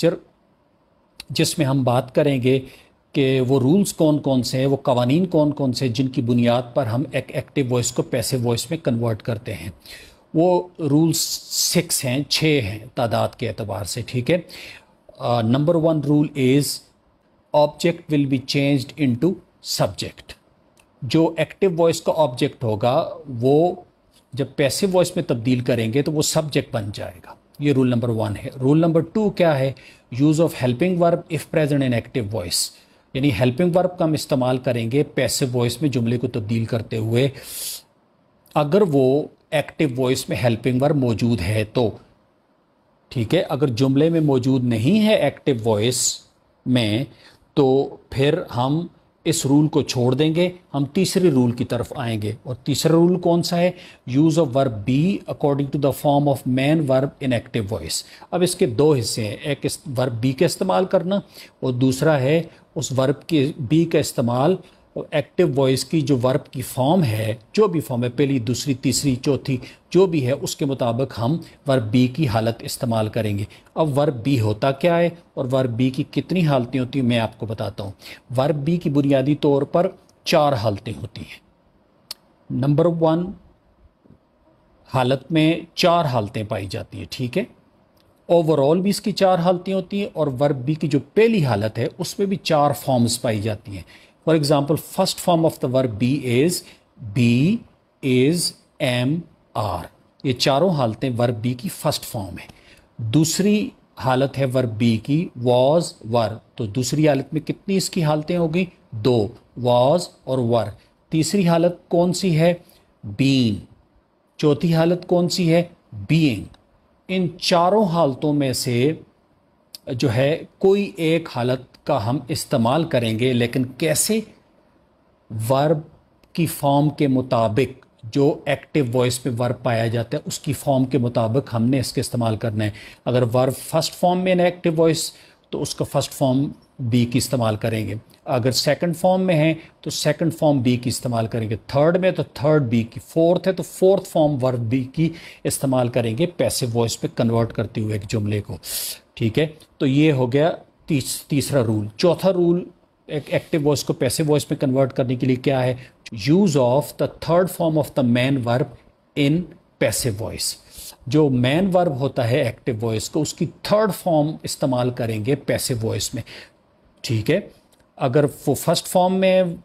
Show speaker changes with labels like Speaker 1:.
Speaker 1: Lecture जिसमें हम बात करेंगे कि वो रूल्स कौन कौन से हैं, वो कवानीन कौन कौन से हैं जिनकी बुनियाद पर हम एक एक्टिव वॉइस को पैसिव वॉइस में कन्वर्ट करते हैं। वो रूल्स 6 हैं, 6 हैं तादाद के एतबार से, ठीक है। Number 1 rule is object will be changed into subject. जो एक्टिव वॉइस का ऑब्जेक्ट होगा वो जब पैसिव वॉइस में तब्दील करेंगे तो वो सब्जेक्ट बन जाएगा। ये रूल नंबर 1 है। रूल नंबर 2 क्या है? Use of helping verb if present in active voice, यानी हेल्पिंग वर्ब का हम इस्तेमाल करेंगे पैसिव वॉइस में जुमले को तब्दील करते हुए अगर वो एक्टिव वॉइस में हेल्पिंग वर्ब मौजूद है तो, ठीक है। अगर जुमले में मौजूद नहीं है एक्टिव वॉइस में तो फिर हम इस रूल को छोड़ देंगे, हम तीसरे रूल की तरफ आएंगे। और तीसरा रूल कौन सा है? Use of verb be according to the form of main verb in active voice. अब इसके 2 हिस्से हैं, एक वर्ब बी का इस्तेमाल करना और दूसरा है उस वर्ब के बी का इस्तेमाल एक्टिव वॉइस की जो वर्ब की फॉर्म है, जो भी फॉर्म है, पहली, दूसरी, तीसरी, चौथी, जो भी है उसके मुताबिक हम वर्ब बी की हालत इस्तेमाल करेंगे। अब वर्ब बी होता क्या है और वर्ब बी की कितनी हालतें होती हैं मैं आपको बताता हूँ। वर्ब बी की बुनियादी तौर पर 4 हालतें होती हैं। नंबर 1 हालत में 4 हालतें पाई जाती हैं, ठीक है। ओवरऑल भी इसकी 4 हालतें होती हैं और वर्ब बी की जो पहली हालत है उसमें भी 4 फॉर्म्स पाई जाती हैं। For example, first form of the verb be is am are. ये चारों हालतें वर्ब बी की फर्स्ट फॉर्म है। दूसरी हालत है वर्ब बी की वॉज वर, तो दूसरी हालत में कितनी इसकी हालतें होगी? 2, वॉज और वर। तीसरी हालत कौन सी है? बीइंग। चौथी हालत कौन सी है? बीइंग। इन चारों हालतों में से जो है कोई एक हालत का हम इस्तेमाल करेंगे, लेकिन कैसे? वर्ब की फॉर्म के मुताबिक, जो एक्टिव वॉइस में वर्ब पाया जाता है उसकी फॉर्म के मुताबिक हमने इसके इस्तेमाल करना है। अगर वर्ब फर्स्ट फॉर्म में है एक्टिव वॉइस तो उसका फर्स्ट फॉर्म बी की इस्तेमाल करेंगे। अगर सेकंड फॉर्म में है तो सेकंड फॉर्म बी की इस्तेमाल करेंगे। थर्ड में तो थर्ड बी की। फोर्थ है तो फोर्थ फॉर्म वर्ब बी की इस्तेमाल करेंगे पैसिव वॉइस पे कन्वर्ट करते हुए एक जुमले को, ठीक है। तो ये हो गया तीसरा रूल। चौथा रूल एक एक्टिव वॉइस को पैसिव वॉइस में कन्वर्ट करने के लिए क्या है? Use of the third form of the man verb in passive voice. जो मैन वर्ब होता है एक्टिव वॉइस को, उसकी थर्ड फॉर्म इस्तेमाल करेंगे पैसिव वॉइस में, ठीक है। अगर वो फर्स्ट फॉर्म में